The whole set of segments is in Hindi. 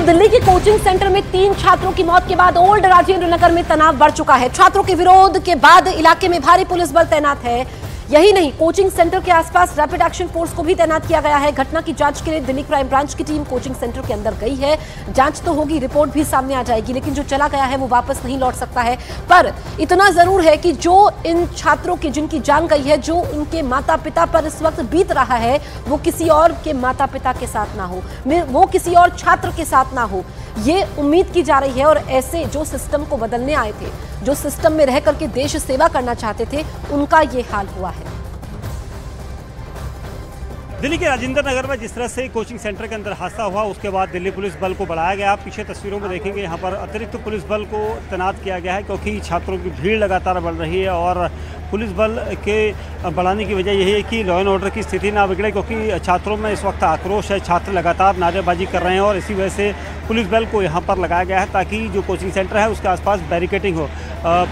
दिल्ली के कोचिंग सेंटर में 3 छात्रों की मौत के बाद ओल्ड राजेंद्र नगर में तनाव बढ़ चुका है। छात्रों के विरोध के बाद इलाके में भारी पुलिस बल तैनात है। यही नहीं, कोचिंग सेंटर के आसपास रैपिड एक्शन फोर्स को भी तैनात किया गया है। घटना की जांच के लिए दिल्ली क्राइम ब्रांच की टीम कोचिंग सेंटर के अंदर गई है। जांच तो होगी, रिपोर्ट भी सामने आ जाएगी, लेकिन जो चला गया है वो वापस नहीं लौट सकता है। पर इतना जरूर है कि जो इन छात्रों की जिनकी जान गई है, जो उनके माता पिता पर इस वक्त बीत रहा है, वो किसी और के माता पिता के साथ ना हो, वो किसी और छात्र के साथ ना हो, ये उम्मीद की जा रही है। और ऐसे जो सिस्टम को बदलने आए थे, जो सिस्टम में रह करके देश सेवा करना चाहते थे, उनका ये हाल हुआ है। दिल्ली के राजेंद्र नगर में जिस तरह से कोचिंग सेंटर के अंदर हादसा हुआ, उसके बाद दिल्ली पुलिस बल को बढ़ाया गया। पीछे तस्वीरों में देखेंगे, यहाँ पर अतिरिक्त पुलिस बल को तैनात किया गया है, क्योंकि छात्रों की भीड़ लगातार बढ़ रही है। और पुलिस बल के बढ़ाने की वजह यही है कि लॉ एंड ऑर्डर की स्थिति ना बिगड़े, क्योंकि छात्रों में इस वक्त आक्रोश है। छात्र लगातार नारेबाजी कर रहे हैं और इसी वजह से पुलिस बल को यहाँ पर लगाया गया है, ताकि जो कोचिंग सेंटर है उसके आसपास बैरिकेडिंग हो।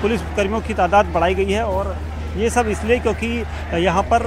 पुलिस कर्मियों की तादाद बढ़ाई गई है और ये सब इसलिए क्योंकि यहाँ पर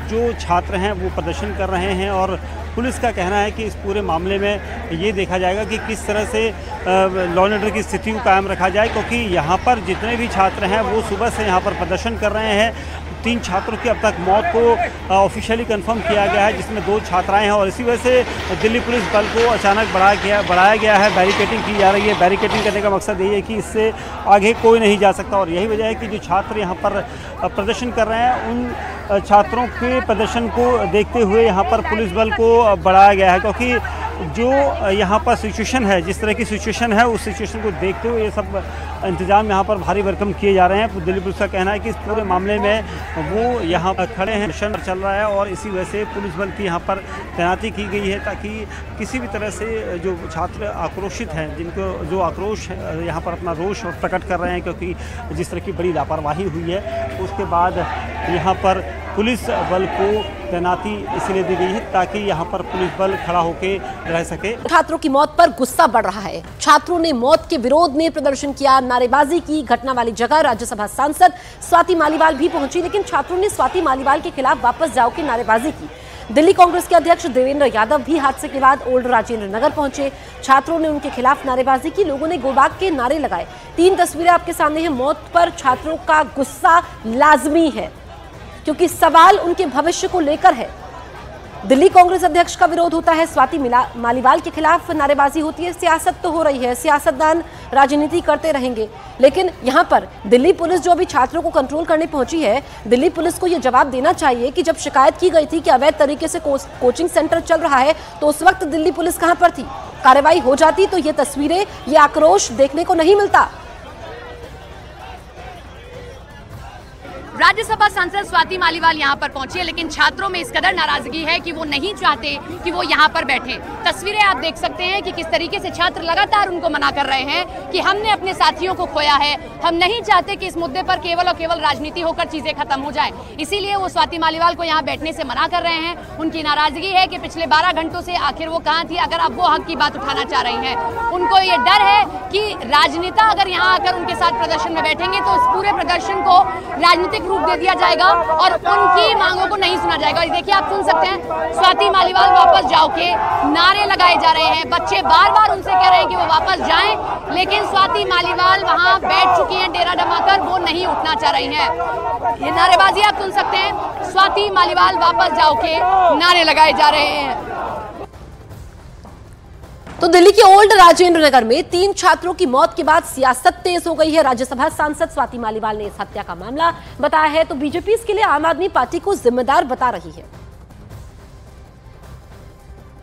जो छात्र हैं वो प्रदर्शन कर रहे हैं। और पुलिस का कहना है कि इस पूरे मामले में ये देखा जाएगा कि किस तरह से लॉ एंड ऑर्डर की स्थिति को कायम रखा जाए, क्योंकि यहाँ पर जितने भी छात्र हैं वो सुबह से यहाँ पर प्रदर्शन कर रहे हैं। 3 छात्रों की अब तक मौत को ऑफिशियली कंफर्म किया गया है, जिसमें 2 छात्राएं हैं। और इसी वजह से दिल्ली पुलिस बल को अचानक बढ़ाया गया है, बैरिकेडिंग की जा रही है। बैरिकेडिंग करने का मकसद यही है कि इससे आगे कोई नहीं जा सकता। और यही वजह है कि जो छात्र यहाँ पर प्रदर्शन कर रहे हैं, उन छात्रों के प्रदर्शन को देखते हुए यहाँ पर पुलिस बल को बढ़ाया गया है, क्योंकि जो यहाँ पर सिचुएशन है, जिस तरह की सिचुएशन है, उस सिचुएशन को देखते हुए ये सब इंतजाम यहाँ पर भारी भरकम किए जा रहे हैं। दिल्ली पुलिस का कहना है कि इस पूरे मामले में वो यहाँ पर खड़े हैं, मिशन चल रहा है और इसी वजह से पुलिस बल की यहाँ पर तैनाती की गई है, ताकि किसी भी तरह से जो छात्र आक्रोशित हैं, जिनको जो आक्रोश यहाँ पर अपना रोष प्रकट कर रहे हैं, क्योंकि जिस तरह की बड़ी लापरवाही हुई है, उसके बाद यहाँ पर पुलिस बल को तैनाती इसलिए दी गई है ताकि यहाँ पर पुलिस बल खड़ा होकर रह सके। छात्रों की मौत पर गुस्सा बढ़ रहा है। छात्रों ने मौत के विरोध में प्रदर्शन किया, नारेबाजी की। घटना वाली जगह राज्यसभा सांसद स्वाति मालीवाल भी पहुंची, लेकिन छात्रों ने स्वाति मालीवाल के खिलाफ वापस जाओ की नारेबाजी की। दिल्ली कांग्रेस के अध्यक्ष देवेंद्र यादव भी हादसे के बाद ओल्ड राजेंद्र नगर पहुंचे। छात्रों ने उनके खिलाफ नारेबाजी की, लोगों ने गोबाग के नारे लगाए। 3 तस्वीरें आपके सामने हैं। मौत पर छात्रों का गुस्सा लाजमी है, क्योंकि सवाल उनके भविष्य को लेकर है। दिल्ली कांग्रेस अध्यक्ष का विरोध होता है, स्वाति मालीवाल के खिलाफ नारेबाजी होती है। सियासत तो हो रही है, सियासतदान राजनीति करते रहेंगे, लेकिन यहाँ पर दिल्ली पुलिस जो अभी छात्रों को कंट्रोल करने पहुंची है, दिल्ली पुलिस को यह जवाब देना चाहिए कि जब शिकायत की गई थी कि अवैध तरीके से कोचिंग सेंटर चल रहा है, तो उस वक्त दिल्ली पुलिस कहां पर थी? कार्रवाई हो जाती तो ये तस्वीरें, ये आक्रोश देखने को नहीं मिलता। राज्यसभा सांसद स्वाति मालीवाल यहाँ पर पहुंची है, लेकिन छात्रों में इस कदर नाराजगी है कि वो नहीं चाहते कि वो यहाँ पर बैठे। तस्वीरें आप देख सकते हैं कि किस तरीके से छात्र लगातार उनको मना कर रहे हैं कि हमने अपने साथियों को खोया है, हम नहीं चाहते कि इस मुद्दे पर केवल और केवल राजनीति होकर चीजें खत्म हो जाए। इसीलिए वो स्वाति मालीवाल को यहाँ बैठने से मना कर रहे हैं। उनकी नाराजगी है कि पिछले 12 घंटों से आखिर वो कहाँ थी, अगर अब वो हक की बात उठाना चाह रही हैं। उनको ये डर है कि राजनेता अगर यहाँ आकर उनके साथ प्रदर्शन में बैठेंगे तो इस पूरे प्रदर्शन को राजनीतिक रूप दे दिया जाएगा और उनकी मांगों को नहीं सुना जाएगा। देखिए, आप सुन सकते हैं, स्वाति मालीवाल वापस जाओ के नारे लगाए जा रहे हैं। बच्चे बार बार उनसे कह रहे हैं कि वो वापस जाएं, लेकिन स्वाति मालीवाल वहां बैठ चुकी हैं डेरा जमाकर, वो नहीं उठना चाह रही हैं। ये नारेबाजी आप सुन सकते हैं, स्वाति मालीवाल वापस जाओ के नारे लगाए जा रहे हैं। तो दिल्ली के ओल्ड राजेंद्र नगर में 3 छात्रों की मौत के बाद सियासत तेज हो गई है। राज्यसभा सांसद स्वाति मालीवाल ने इस हत्या का मामला बताया है, तो बीजेपी इसके लिए आम आदमी पार्टी को जिम्मेदार बता रही है।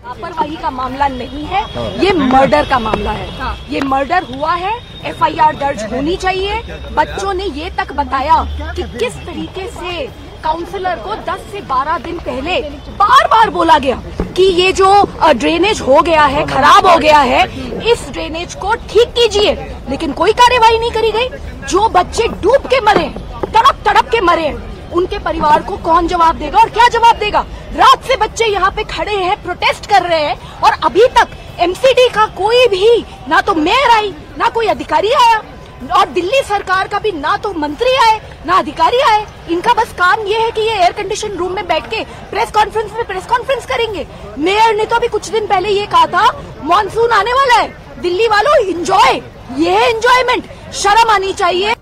लापरवाही का मामला नहीं है, ये मर्डर का मामला है। ये मर्डर हुआ है, FIR दर्ज होनी चाहिए। बच्चों ने ये तक बताया कि किस तरीके से काउंसलर को 10 से 12 दिन पहले बार बार बोला गया कि ये जो ड्रेनेज हो गया है, खराब हो गया है, इस ड्रेनेज को ठीक कीजिए, लेकिन कोई कार्यवाही नहीं करी गई। जो बच्चे डूब के मरे, तड़प तड़प के मरे, उनके परिवार को कौन जवाब देगा और क्या जवाब देगा? रात से बच्चे यहाँ पे खड़े हैं, प्रोटेस्ट कर रहे हैं, और अभी तक MCD का कोई भी, ना तो मेयर आई, ना कोई अधिकारी आया, और दिल्ली सरकार का भी ना तो मंत्री आए ना अधिकारी आए, इनका बस काम ये है कि ये एयर कंडीशन रूम में बैठ के प्रेस कॉन्फ्रेंस करेंगे। मेयर ने तो अभी कुछ दिन पहले ये कहा था मॉनसून आने वाला है, दिल्ली वालों एंजॉय, ये है एंजॉयमेंट, शर्म आनी चाहिए।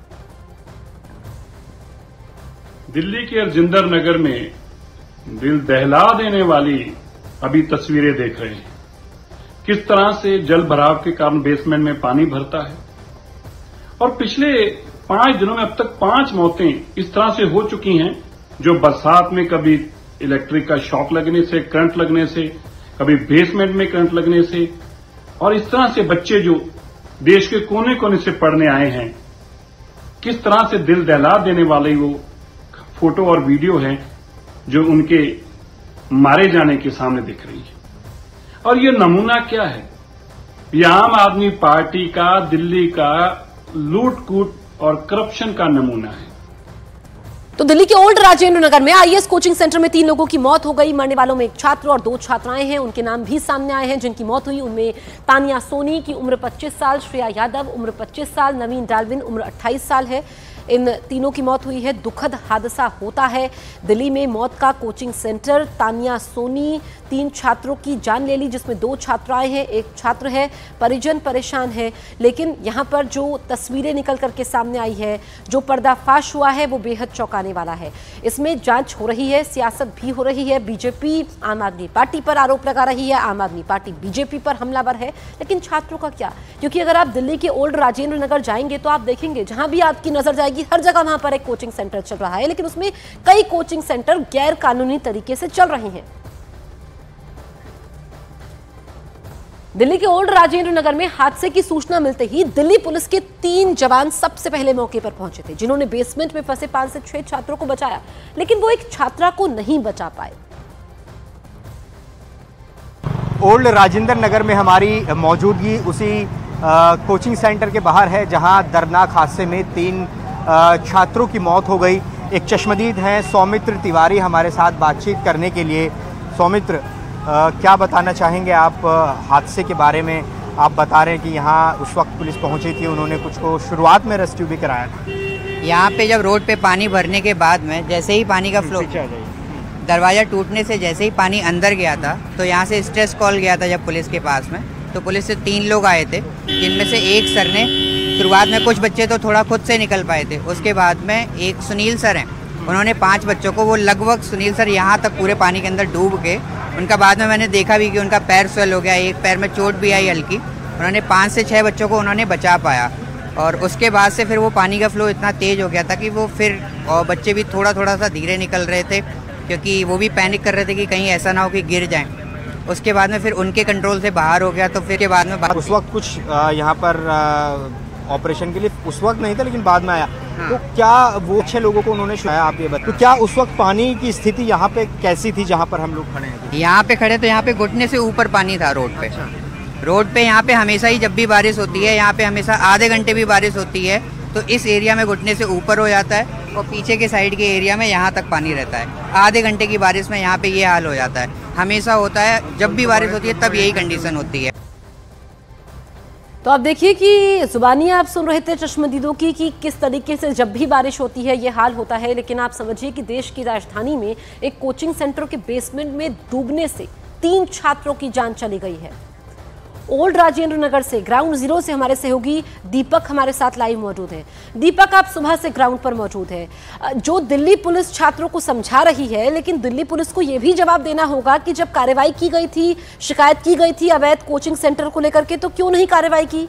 दिल्ली के अर्जिंदर नगर में दिल दहला देने वाली अभी तस्वीरें देख रहे हैं। किस तरह से जल भराव के कारण बेसमेंट में पानी भरता है और पिछले 5 दिनों में अब तक 5 मौतें इस तरह से हो चुकी हैं, जो बरसात में कभी इलेक्ट्रिक का शॉक लगने से, करंट लगने से, कभी बेसमेंट में करंट लगने से, और इस तरह से बच्चे जो देश के कोने कोने से पढ़ने आए हैं, किस तरह से दिल दहला देने वाले वो फोटो और वीडियो है जो उनके मारे जाने के सामने दिख रही है। और ये नमूना क्या है? ये आम आदमी पार्टी का दिल्ली का लूट-कूट और करप्शन का नमूना है। तो दिल्ली के ओल्ड राजेंद्र नगर में आईएएस कोचिंग सेंटर में 3 लोगों की मौत हो गई। मरने वालों में एक छात्र और 2 छात्राएं हैं, उनके नाम भी सामने आए हैं जिनकी मौत हुई। उनमें तानिया सोनी की उम्र 25 साल, श्रेया यादव उम्र 25 साल, नवीन डाल्विन उम्र 28 साल है। इन तीनों की मौत हुई है। दुखद हादसा होता है दिल्ली में। मौत का कोचिंग सेंटर। तानिया सोनी 3 छात्रों की जान ले ली, जिसमें 2 छात्राएं हैं, 1 छात्र है। परिजन परेशान है, लेकिन यहां पर जो तस्वीरें निकल करके सामने आई है, जो पर्दाफाश हुआ है, वो बेहद चौंकाने वाला है। इसमें जांच हो रही है, सियासत भी हो रही है। बीजेपी आम आदमी पार्टी पर आरोप लगा रही है, आम आदमी पार्टी बीजेपी पर हमलावर है, लेकिन छात्रों का क्या? क्योंकि अगर आप दिल्ली के ओल्ड राजेंद्र नगर जाएंगे तो आप देखेंगे जहां भी आपकी नजर जाएगी हर जगह वहां पर एक कोचिंग सेंटर चल रहा है, लेकिन उसमें कई कोचिंग सेंटर गैर कानूनी तरीके से चल रहे हैं। दिल्ली के ओल्ड राजेंद्र नगर में हादसे की सूचना मिलते ही दिल्ली पुलिस के 3 जवान सबसे पहले मौके पर पहुंचे थे, जिन्होंने बेसमेंट में फंसे 5 से 6 छात्रों को बचाया, लेकिन वो एक छात्रा को नहीं बचा पाए। ओल्ड राजेंद्र नगर में हमारी मौजूदगी उसी कोचिंग सेंटर के बाहर है, जहां दर्दनाक हादसे में 3 छात्रों की मौत हो गई। एक चश्मदीद हैं सौमित्र तिवारी हमारे साथ बातचीत करने के लिए। सौमित्र, क्या बताना चाहेंगे आप हादसे के बारे में? आप बता रहे हैं कि यहाँ उस वक्त पुलिस पहुंची थी, उन्होंने कुछ को शुरुआत में रेस्क्यू भी कराया था। यहाँ पे जब रोड पे पानी भरने के बाद में जैसे ही पानी का फ्लो, दरवाज़ा टूटने से जैसे ही पानी अंदर गया था, तो यहाँ से स्ट्रेस कॉल गया था जब पुलिस के पास में, तो पुलिस से 3 लोग आए थे, जिनमें से एक सर ने शुरुआत में, कुछ बच्चे तो थोड़ा खुद से निकल पाए थे, उसके बाद में एक सुनील सर हैं, उन्होंने 5 बच्चों को, वो लगभग सुनील सर यहाँ तक पूरे पानी के अंदर डूब के, उनका बाद में मैंने देखा भी कि उनका पैर स्वेल हो गया, एक पैर में चोट भी आई हल्की, उन्होंने 5 से 6 बच्चों को उन्होंने बचा पाया। और उसके बाद से फिर वो पानी का फ्लो इतना तेज़ हो गया था कि वो फिर, और बच्चे भी थोड़ा थोड़ा सा धीरे निकल रहे थे, क्योंकि वो भी पैनिक कर रहे थे कि कहीं ऐसा ना हो कि गिर जाएं। उसके बाद में फिर उनके कंट्रोल से बाहर हो गया, तो फिर के बाद में उस वक्त कुछ यहाँ पर ऑपरेशन के लिए उस वक्त नहीं था, लेकिन बाद में आया। हाँ। तो क्या वो 6 लोगों को उन्होंने छुड़ाया, आप ये बताएं। तो क्या उस वक्त पानी की स्थिति यहाँ पे कैसी थी जहाँ पर हम लोग खड़े हैं? यहाँ पे खड़े तो यहाँ पे घुटने से ऊपर पानी था रोड पे। अच्छा। रोड पे यहाँ पे हमेशा ही जब भी बारिश होती है, यहाँ पे हमेशा आधे घंटे भी बारिश होती है तो इस एरिया में घुटने से ऊपर हो जाता है, और पीछे के साइड के एरिया में यहाँ तक पानी रहता है। आधे घंटे की बारिश में यहाँ पे ये हाल हो जाता है, हमेशा होता है, जब भी बारिश होती है तब यही कंडीशन होती है। तो आप देखिए कि जुबानी आप सुन रहे थे चश्मदीदों की कि किस तरीके से जब भी बारिश होती है ये हाल होता है, लेकिन आप समझिए कि देश की राजधानी में एक कोचिंग सेंटर के बेसमेंट में डूबने से 3 छात्रों की जान चली गई है। ओल्ड राजेंद्र नगर से, ग्राउंड जीरो से हमारे सहयोगी दीपक हमारे साथ लाइव मौजूद है। दीपक, आप सुबह से ग्राउंड पर मौजूद है। जो दिल्ली पुलिस छात्रों को समझा रही है, लेकिन दिल्ली पुलिस को यह भी जवाब देना होगा कि जब कार्रवाई की गई थी, शिकायत की गई थी अवैध कोचिंग सेंटर को लेकर के, तो क्यों नहीं कार्रवाई की?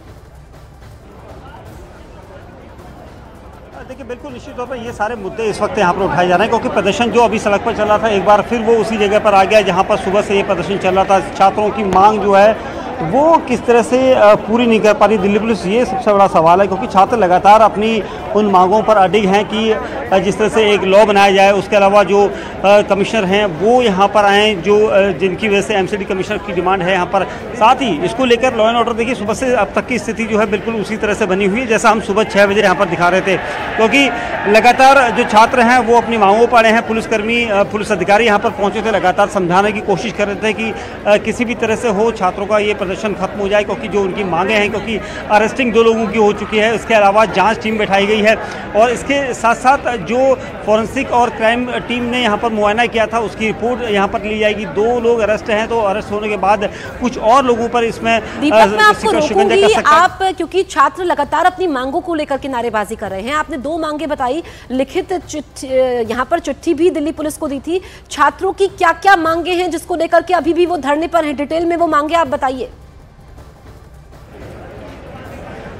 देखिए, बिल्कुल निश्चित तौर पर ये सारे मुद्दे इस वक्त यहाँ पर उठाए जा रहे हैं, क्योंकि प्रदर्शन जो अभी सड़क पर चल रहा था, एक बार फिर वो उसी जगह पर आ गया जहाँ पर सुबह से ये प्रदर्शन चल रहा था। छात्रों की मांग जो है वो किस तरह से पूरी नहीं कर पा रही दिल्ली पुलिस, ये सबसे बड़ा सवाल है, क्योंकि छात्र लगातार अपनी उन मांगों पर अडिग हैं कि जिस तरह से एक लॉ बनाया जाए, उसके अलावा जो कमिश्नर हैं वो यहाँ पर आएँ, जो जिनकी वजह से एमसीडी कमिश्नर की डिमांड है यहाँ पर। साथ ही इसको लेकर लॉ एंड ऑर्डर देखिए सुबह से अब तक की स्थिति जो है बिल्कुल उसी तरह से बनी हुई है जैसा हम सुबह 6 बजे यहाँ पर दिखा रहे थे, क्योंकि लगातार जो छात्र हैं वो अपनी मांगों पर आए हैं। पुलिसकर्मी, पुलिस अधिकारी यहाँ पर पहुँचे थे, लगातार समझाने की कोशिश कर रहे थे कि किसी भी तरह से हो छात्रों का ये प्रदर्शन खत्म हो जाए, क्योंकि जो उनकी मांगे हैं, क्योंकि अरेस्टिंग 2 लोगों की हो चुकी है, इसके अलावा जाँच टीम बैठाई गई है और इसके साथ साथ जो फॉरेंसिक और क्राइम टीम ने यहाँ पर मुआयना किया था उसकी रिपोर्ट यहाँ पर ली जाएगी। 2 लोग अरेस्ट हैं, तो अरेस्ट होने के बाद कुछ और लोगों पर इसमें दीपक, मैं आपको रोकूंगी, आप क्योंकि छात्र लगातार अपनी मांगों को लेकर के नारेबाजी कर रहे हैं। आपने 2 मांगे बताई, लिखित यहाँ पर चिट्ठी भी दिल्ली पुलिस को दी थी। छात्रों की क्या क्या मांगे हैं जिसको लेकर के अभी भी वो धरने पर हैं? डिटेल में वो मांगे आप बताइए।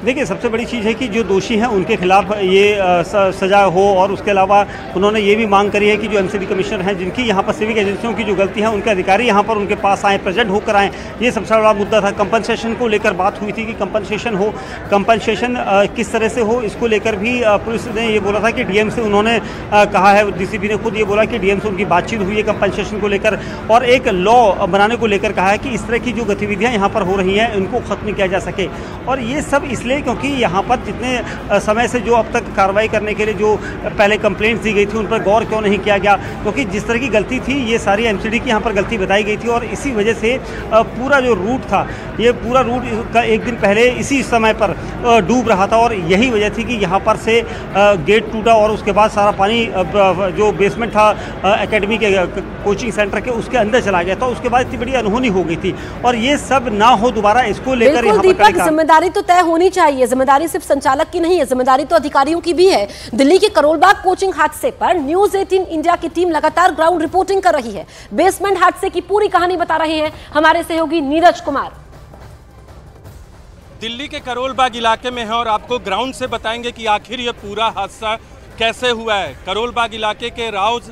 देखिए, सबसे बड़ी चीज़ है कि जो दोषी हैं उनके खिलाफ ये सजा हो, और उसके अलावा उन्होंने ये भी मांग करी है कि जो एमसीडी कमिश्नर हैं, जिनकी यहाँ पर सिविक एजेंसियों की जो गलती है, उनके अधिकारी यहाँ पर उनके पास आएँ, प्रेजेंट होकर आएँ। ये सबसे बड़ा मुद्दा था। कंपनसेशन को लेकर बात हुई थी कि कंपनसेशन हो, कंपनसेशन किस तरह से हो, इसको लेकर भी पुलिस ने ये बोला था कि डीएम से उन्होंने कहा है, डीसीपी ने खुद ये बोला कि डीएम से उनकी बातचीत हुई है कंपनसेशन को लेकर, और एक लॉ बनाने को लेकर कहा है कि इस तरह की जो गतिविधियाँ यहाँ पर हो रही हैं इनको खत्म किया जा सके। और ये सब इसलिए क्योंकि यहाँ पर जितने समय से जो अब तक कार्रवाई करने के लिए जो पहले कंप्लेंट्स दी गई थी उन पर गौर क्यों नहीं किया गया, क्योंकि जिस तरह की गलती थी ये सारी एमसीडी की यहाँ पर गलती बताई गई थी, और इसी वजह से पूरा जो रूट था, ये पूरा रूट का एक दिन पहले इसी समय पर डूब रहा था, और यही वजह थी कि यहाँ पर से गेट टूटा और उसके बाद सारा पानी जो बेसमेंट था एकेडमी के कोचिंग सेंटर के उसके अंदर चला गया था। उसके बाद इतनी बड़ी अनहोनी हो गई थी, और ये सब ना हो दोबारा, इसको लेकर दीपक, जिम्मेदारी तो तय होनी चाहिए। जिम्मेदारी सिर्फ संचालक की नहीं है, जिम्मेदारी तो अधिकारियों की भी है। दिल्ली के करोल बाग कोचिंग हादसे पर न्यूज 18 इंडिया की टीम लगातार ग्राउंड रिपोर्टिंग कर रही है। बेसमेंट हादसे की पूरी कहानी बता रहे हैं हमारे सहयोगी नीरज कुमार। दिल्ली के करोल बाग इलाके में है और आपको ग्राउंड से बताएंगे कि आखिर यह पूरा हादसा कैसे हुआ है। करोल बाग इलाके के राउज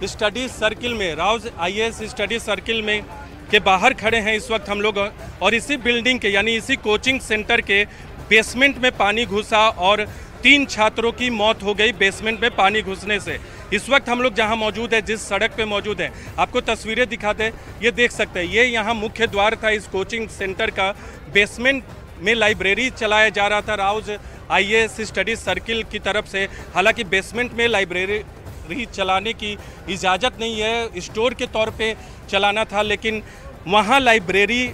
स्टडी सर्किल में, राउज आईएएस स्टडी सर्किल में के बाहर खड़े हैं इस वक्त हम लोग, और इसी बिल्डिंग के यानी इसी कोचिंग सेंटर के बेसमेंट में पानी घुसा और 3 छात्रों की मौत हो गई बेसमेंट में पानी घुसने से। इस वक्त हम लोग जहां मौजूद है, जिस सड़क पे मौजूद है, आपको तस्वीरें दिखाते हैं, ये देख सकते हैं, ये यहां मुख्य द्वार था इस कोचिंग सेंटर का। बेसमेंट में लाइब्रेरी चलाया जा रहा था राउज आईएएस स्टडी सर्किल की तरफ से। हालांकि बेसमेंट में लाइब्रेरी चलाने की इजाज़त नहीं है, स्टोर के तौर पे चलाना था, लेकिन वहाँ लाइब्रेरी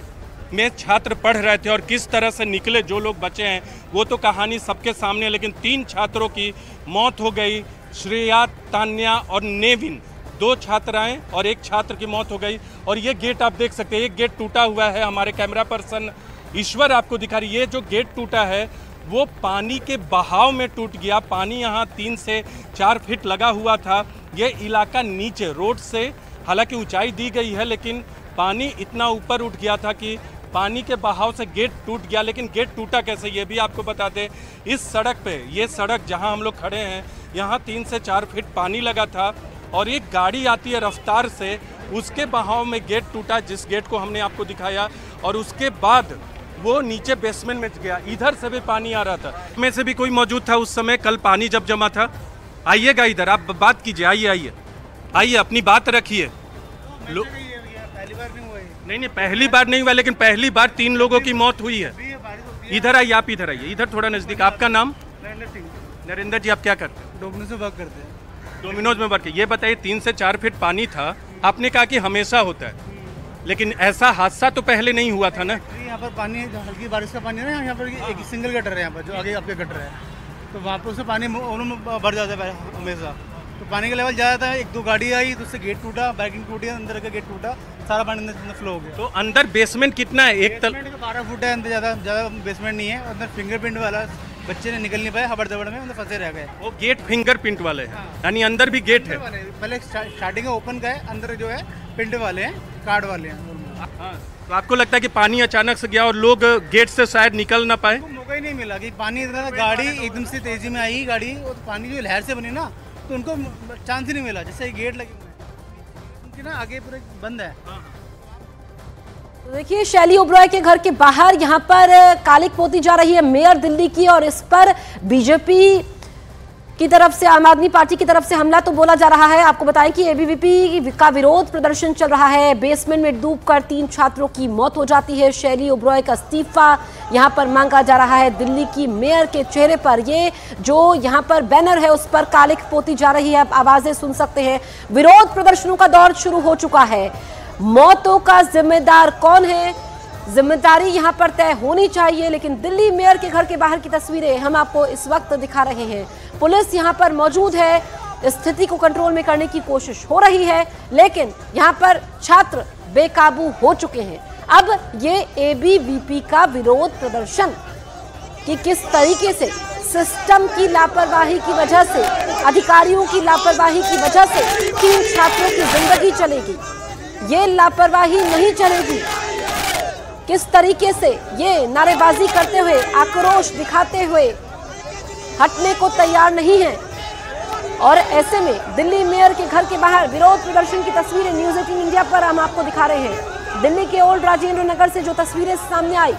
में छात्र पढ़ रहे थे और किस तरह से निकले, जो लोग बचे हैं वो तो कहानी सबके सामने है। लेकिन 3 छात्रों की मौत हो गई, श्रेया, तान्या और नेविन, 2 छात्राएं और 1 छात्र की मौत हो गई। और ये गेट आप देख सकते हैं, एक गेट टूटा हुआ है, हमारे कैमरा पर्सन ईश्वर आपको दिखा रही है। ये जो गेट टूटा है वो पानी के बहाव में टूट गया। पानी यहाँ 3 से 4 फीट लगा हुआ था। ये इलाका नीचे रोड से, हालांकि ऊंचाई दी गई है, लेकिन पानी इतना ऊपर उठ गया था कि पानी के बहाव से गेट टूट गया। लेकिन गेट टूटा कैसे, ये भी आपको बता दें। इस सड़क पे, ये सड़क जहां हम लोग खड़े हैं, यहाँ 3 से 4 फीट पानी लगा था और एक गाड़ी आती है रफ्तार से, उसके बहाव में गेट टूटा, जिस गेट को हमने आपको दिखाया, और उसके बाद वो नीचे बेसमेंट में गया। इधर से भी पानी आ रहा था, में से भी कोई मौजूद था उस समय, कल पानी जब जमा था। आइएगा इधर, आप बात कीजिए, आइए आइए आइए, अपनी बात रखिए। नहीं, पहली बार नहीं हुआ, लेकिन पहली बार 3 लोगों की मौत हुई है। इधर आइए, आप इधर आइए, इधर थोड़ा नजदीक। आपका नाम? नरेंद्र जी, आप क्या करते हैं? डोमिनोज में वर्क करते हैं। डोमिनोज में वर्क। ये बताइए, 3 से 4 फीट पानी था, आपने कहा कि हमेशा होता है, लेकिन ऐसा हादसा तो पहले नहीं हुआ था ना? यहाँ पर पानी, हल्की बारिश का पानी है ना, यहाँ पर एक सिंगल गटर है, यहाँ पर जो आगे आपके गटर है, तो वहाँ पर उससे पानी भर जाता है हमेशा। तो पानी का लेवल ज़्यादा था, 1-2 गाड़ी आई तो उससे गेट टूटा, बैकिंग टूटी, अंदर का गेट टूटा, सारा पानी अंदर फ्लो हो गया। तो अंदर बेसमेंट कितना है? 12 फुट है, अंदर ज़्यादा बेसमेंट नहीं है। अंदर फिंगरप्रिंट वाला बच्चे ने निकल नहीं पाए, हबड़ दबड़ में अंदर फंसे रह गए। वो गेट फिंगरप्रिंट वाले हैं, यानी अंदर भी गेट है। पहले स्टार्टिंग ओपन का है, अंदर जो है प्रिंट वाले हैं, कार्ड वाले हैं। तो आपको लगता है कि पानी अचानक से गया और लोग गेट से शायद निकल ना पाए? मौका ही नहीं मिला कि पानी इतना, गाड़ी एकदम से तेजी में आई गाड़ी, और पानी जो लहर से बनी ना, तो उनको चांस ही नहीं मिला। जैसे गेट लगे उनकी ना आगे पूरे बंद है। तो देखिए, शैली ओबरॉय के घर के बाहर यहाँ पर कालिक पोती जा रही है मेयर दिल्ली की, और इस पर बीजेपी की तरफ से, आम आदमी पार्टी की तरफ से हमला तो बोला जा रहा है। आपको बताएं कि एबीवीपी का विरोध प्रदर्शन चल रहा है। बेसमेंट में डूबकर 3 छात्रों की मौत हो जाती है। शैली ओब्रॉय का इस्तीफा यहां पर मांगा जा रहा है। दिल्ली की मेयर के चेहरे पर ये जो यहां पर बैनर है उस पर कालिख पोती जा रही है। आप आवाजें सुन सकते हैं। विरोध प्रदर्शनों का दौर शुरू हो चुका है। मौतों का जिम्मेदार कौन है, जिम्मेदारी यहां पर तय होनी चाहिए। लेकिन दिल्ली मेयर के घर के बाहर की तस्वीरें हम आपको इस वक्त दिखा रहे हैं। पुलिस यहां पर मौजूद है, स्थिति को कंट्रोल में करने की कोशिश हो रही है, लेकिन यहां पर छात्र बेकाबू हो चुके हैं। अब ये एबीवीपी का विरोध प्रदर्शन कि किस तरीके से सिस्टम की लापरवाही की वजह से, अधिकारियों की लापरवाही की वजह से 3 छात्रों की जिंदगी चलेगी, ये लापरवाही नहीं चलेगी। किस तरीके से ये नारेबाजी करते हुए, आक्रोश दिखाते हुए हटने को तैयार नहीं है। और ऐसे में दिल्ली मेयर के घर के बाहर विरोध प्रदर्शन की तस्वीरें न्यूज़ 18 इंडिया पर हम आपको दिखा रहे हैं। दिल्ली के ओल्ड राजेंद्र नगर से जो तस्वीरें सामने आई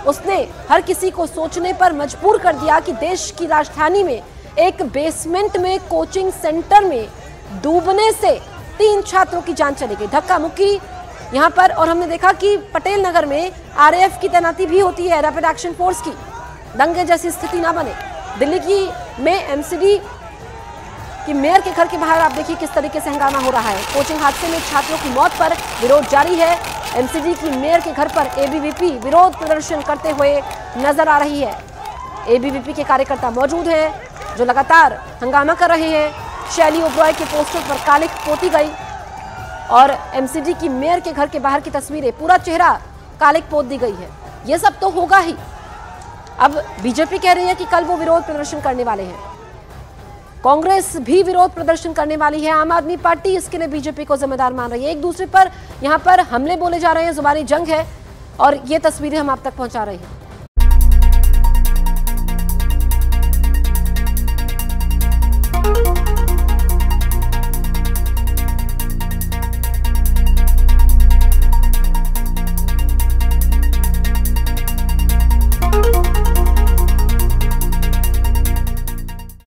उसने हर किसी को सोचने पर मजबूर कर दिया कि देश की राजधानी में एक बेसमेंट में कोचिंग सेंटर में डूबने से 3 छात्रों की जान चली गई। धक्का मुक्की यहाँ पर, और हमने देखा कि पटेल नगर में आरएएफ की तैनाती भी होती है, रैपिड एक्शन फोर्स की। दंगे जैसी स्थिति ना बने। दिल्ली की में एमसीडी की मेयर के घर के बाहर आप देखिए किस तरीके से हंगामा हो रहा है। कोचिंग हादसे में छात्रों की मौत पर विरोध जारी है। एमसीडी की मेयर के घर पर एबीवीपी विरोध प्रदर्शन करते हुए नजर आ रही है। एबीवीपी के कार्यकर्ता मौजूद हैं जो लगातार हंगामा कर रहे हैं। शैली ओब्रॉय के पोस्टर पर कालिख पोती गई और एमसीडी की मेयर के घर के बाहर की तस्वीरें, पूरा चेहरा कालिख पोत दी गई है। ये सब तो होगा ही। अब बीजेपी कह रही है कि कल वो विरोध प्रदर्शन करने वाले हैं। कांग्रेस भी विरोध प्रदर्शन करने वाली है। आम आदमी पार्टी इसके लिए बीजेपी को जिम्मेदार मान रही है। एक दूसरे पर यहां पर हमले बोले जा रहे हैं, जुबानी जंग है और ये तस्वीरें हम आप तक पहुंचा रहे हैं।